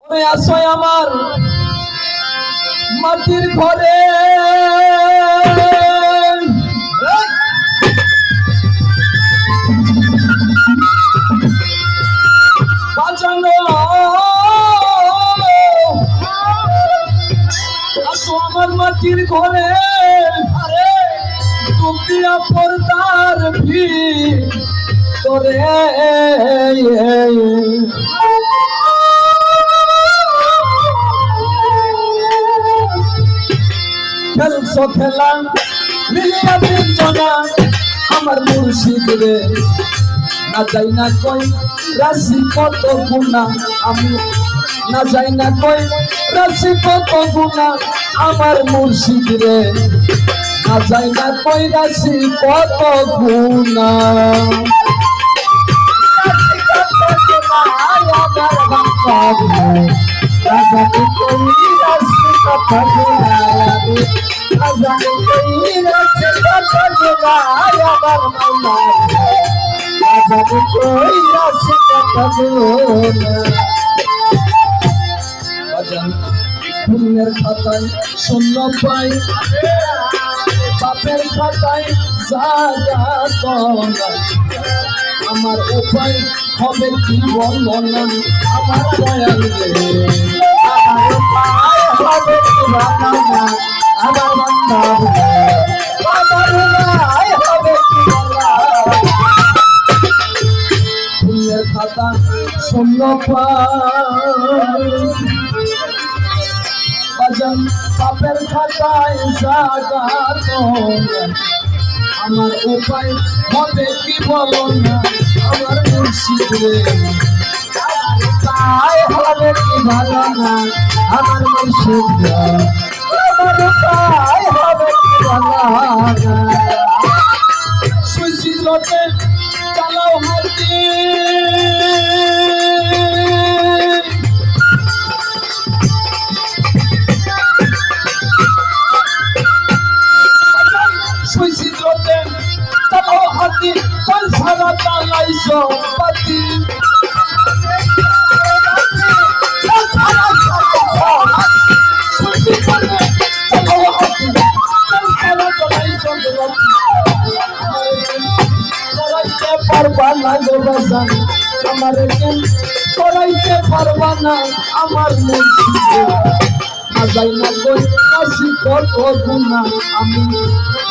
আসো আমার মাটির ঘরে বাজানো আসো আমার মাটির ঘরে টুকিয়া পর্দার ভিতরে খেলছো খেলা মিলিয়া তিনজনা আমার মুর্শিদ রে না যাই না কই রাশি কত গুণা আমি না যাই না কই রাশি কত গুণা আমার মুর্শিদ রে না যাই না কই রাশি কত গুণা পুণ্যের খাতায় শূন্য পাই বাপের খাতায় জায়গা আমার উপায় হবে কি বলবো না আমার দয়াল রে আমার উপায় হবে কি বলবো না আমার বান্দা আমার উপায় হবে কি বলবো পুণ্যের খাতা শূন্য পাই বাজান বাপের খাতায় জায়গা আমার উপায় হবে কি বলো না আমার মুর্শিদ রে আমার উপায় হবে কি ভালো না আমার মুর্শিদ রে আমার উপায় হবে কি ভালো না সুইচিত্রতে চালাও হাতি সুইচিত্রতে চালাও হাতি চল সারা চালাইছো পাতি সুইচিত্রতে চালাও হাতি চল সারা চালাইছো করাইতে পারবা না গো বাজান আমার করাইতে পারবা না আমার মুর্শিদ না যাই না কই রাশি কত গুণা আমি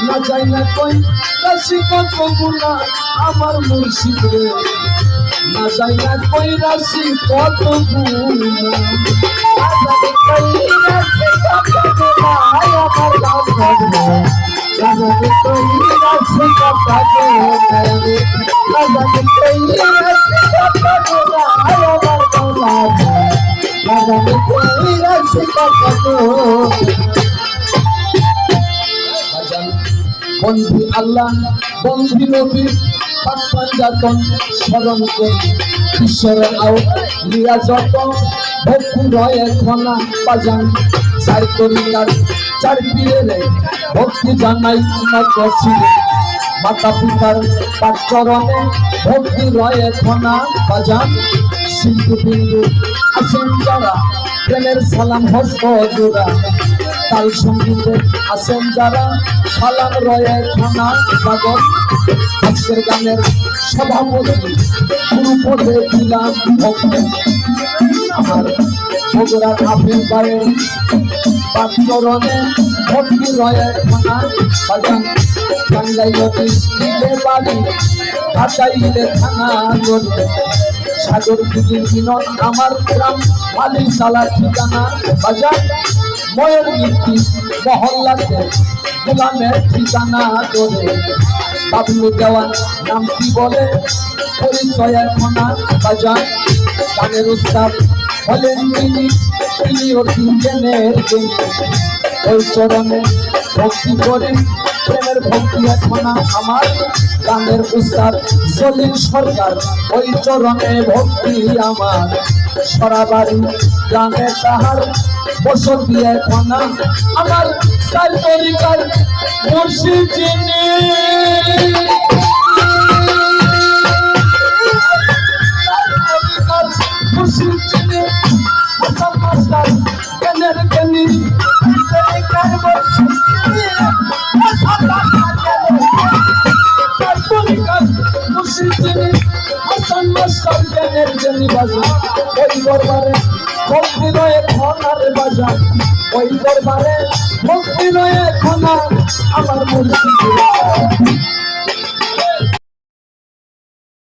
না যাই না কই রাশি কত গুণা আমার মুর্শিদ রে না যাই না কই রাশি কত গুণা বন্ধু আল্লাহ বন্ধু নবী পাঞ্জাতন স্মরণ করি ঈশ্বরের আও লিয়া যত ভক্তি রয়ে খনা বাজান চার তরিকার চার পীরের ভক্তি জানাই নত ছিলে মাতা পিতার পাঁচ চরণে ভক্তি রয়ে খনা বাজান সিন্ধু বিন্দু আছেন যারা প্রেমের সালাম হস্ত জোড়া তাল সঙ্গীতে আছেন যারা সালাম রয়ে খানা কাগজ আজকের গানের সভাপতি গুরুপদে দিলাম আমার বগুড়া কাফির গায়ে পাঁচরণে ভক্তি রয়ে খানা বাজান টাঙ্গাইলে দিলে বাড়ি কাটাইলে থানা জড়িয়ে সাগর দিদির বিনোদ আমার গ্রাম মালি সালা ঠিকানা বাজার ময়ের নীতি মহল্লাতে গোলামের ঠিকানা ধরে বাবলু দেওয়ান নাম কি বলে পরিচয় এখনা বাজার গানের উস্তাদ হলেন তিনি অতি জ্ঞানের ওই চরণে ভক্তি করে প্রেমের ভক্তি এখনা আমার গানের উস্তাদ সলিম সরকার ওই চরণে ভক্তি আমার সরাবাড়ি গানে তাহার বসতি এখনা আমার চার তরিকার মুর্শিদ যিনি মুর্শিদ যিনি সব জ্ঞানের জেনি বাজান ওই দরবারে ভক্তি রয়ে খনার বাজান ওই দরবারে ভক্তি রয়ে খনা আমার মুর্শিদ